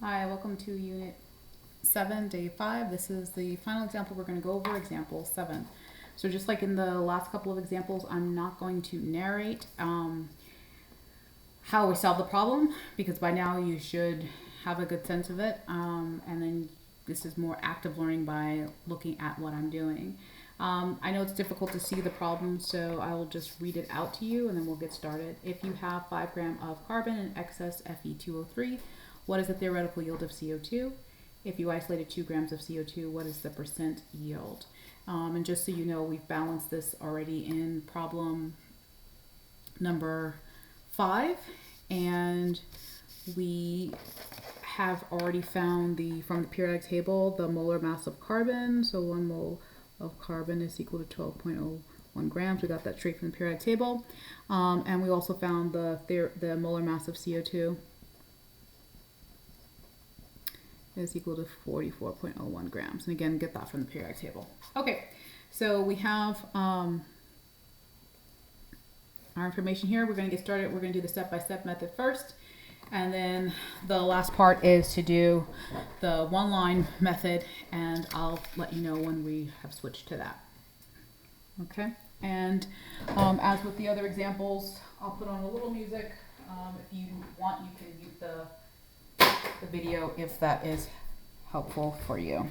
Hi, welcome to Unit 7, Day 5. This is the final example we're going to go over, example 7. So just like in the last couple of examples, I'm not going to narrate how we solve the problem, because by now you should have a good sense of it. And then this is more active learning by looking at what I'm doing. I know it's difficult to see the problem, so I will just read it out to you and then we'll get started. If you have 5 grams of carbon in excess Fe2O3, what is the theoretical yield of CO2? If you isolated 2 grams of CO2, what is the percent yield? And just so you know, we've balanced this already in problem number 5, and we have already found from the periodic table the molar mass of carbon. So 1 mole of carbon is equal to 12.01 grams. We got that straight from the periodic table. And we also found the molar mass of CO2 is equal to 44.01 grams. And again, get that from the periodic table. Okay, so we have our information here. We're going to get started. We're going to do the step-by-step method first. And then the last part is to do the one-line method, and I'll let you know when we have switched to that. Okay, and as with the other examples, I'll put on a little music. If you want, you can mute the video if that is helpful for you.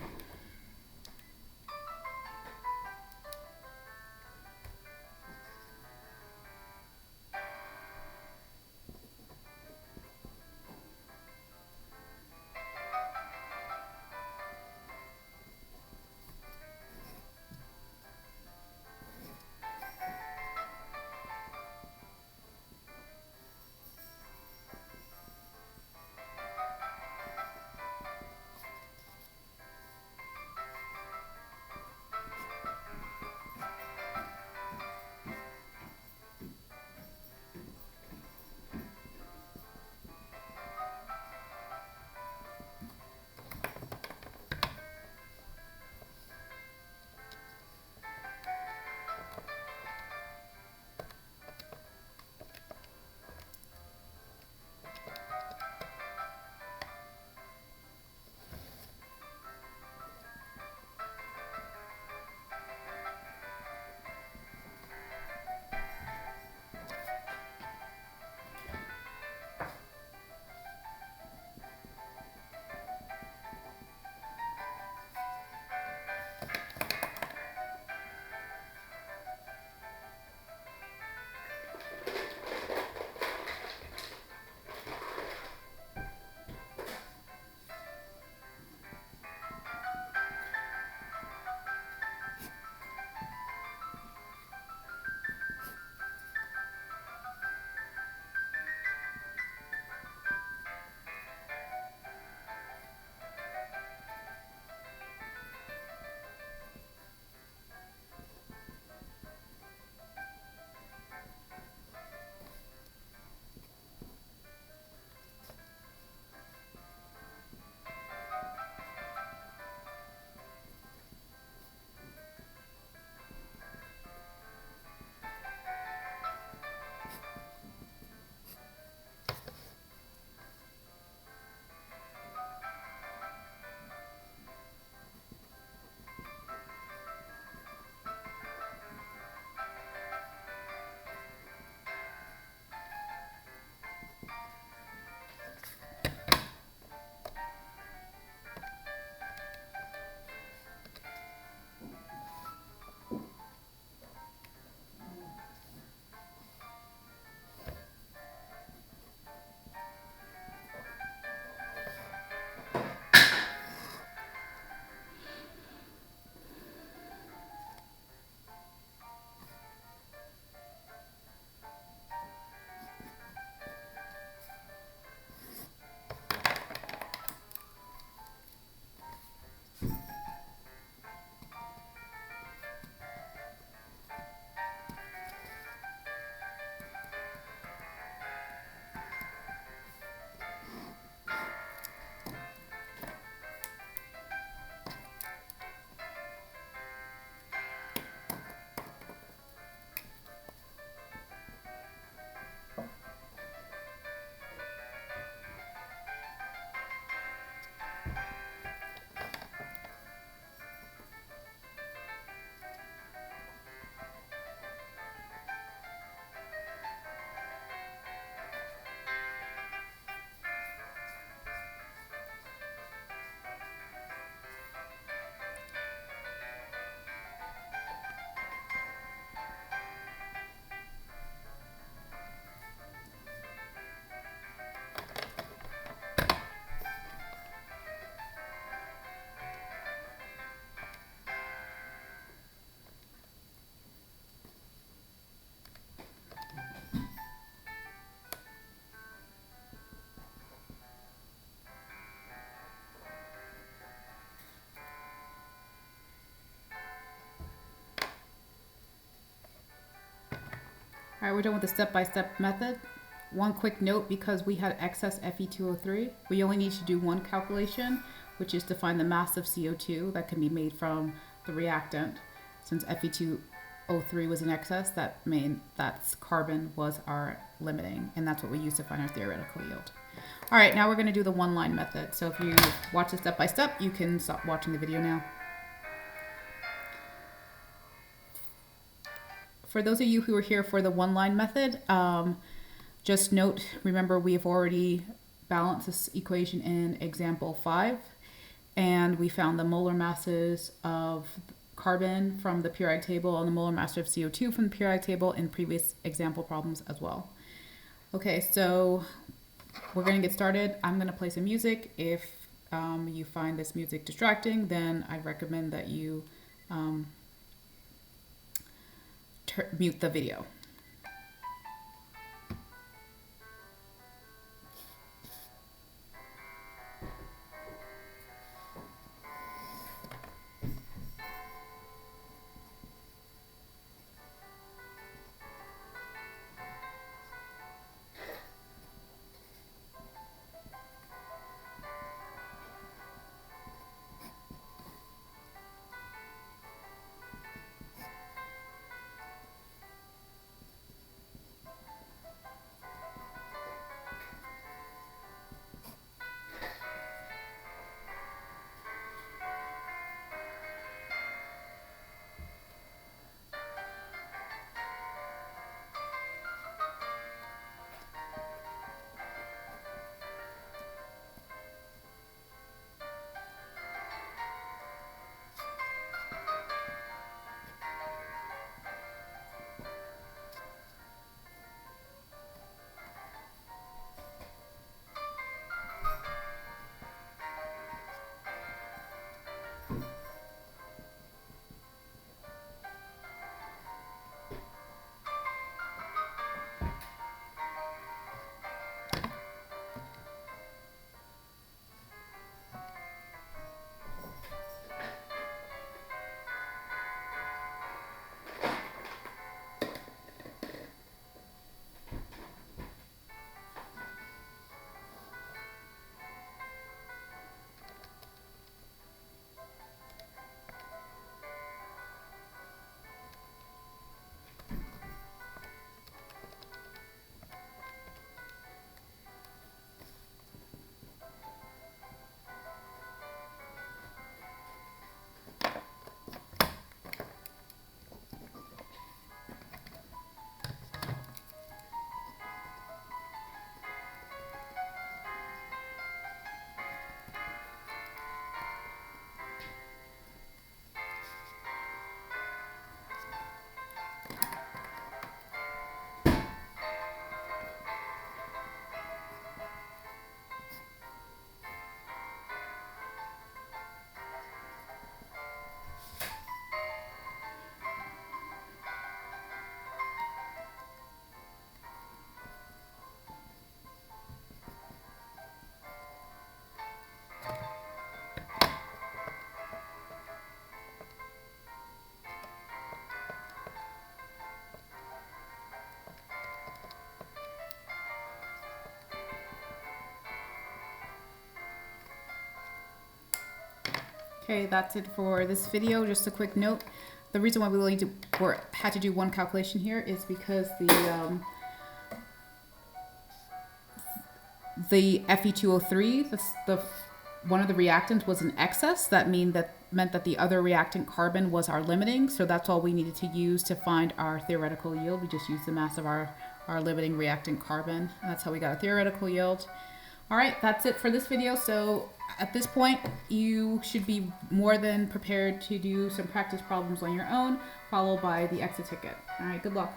All right, we're done with the step-by-step method. One quick note, because we had excess Fe2O3, we only need to do one calculation, which is to find the mass of CO2 that can be made from the reactant. Since Fe2O3 was in excess, that's carbon was our limiting, and that's what we use to find our theoretical yield. All right, now we're going to do the one-line method. So if you watch it step by step, you can stop watching the video now. For those of you who are here for the one-line method, just note, remember we have already balanced this equation in example 5, and we found the molar masses of carbon from the periodic table and the molar mass of CO2 from the periodic table in previous example problems as well. Okay, so we're going to get started. I'm going to play some music. If you find this music distracting, then I'd recommend that you mute the video. Okay, that's it for this video. Just a quick note. The reason why we only had to do one calculation here is because the Fe2O3, one of the reactants was in excess. That meant that the other reactant carbon was our limiting. So that's all we needed to use to find our theoretical yield. We just used the mass of our limiting reactant carbon. And that's how we got a theoretical yield. All right, that's it for this video. So at this point, you should be more than prepared to do some practice problems on your own, followed by the exit ticket. All right, good luck.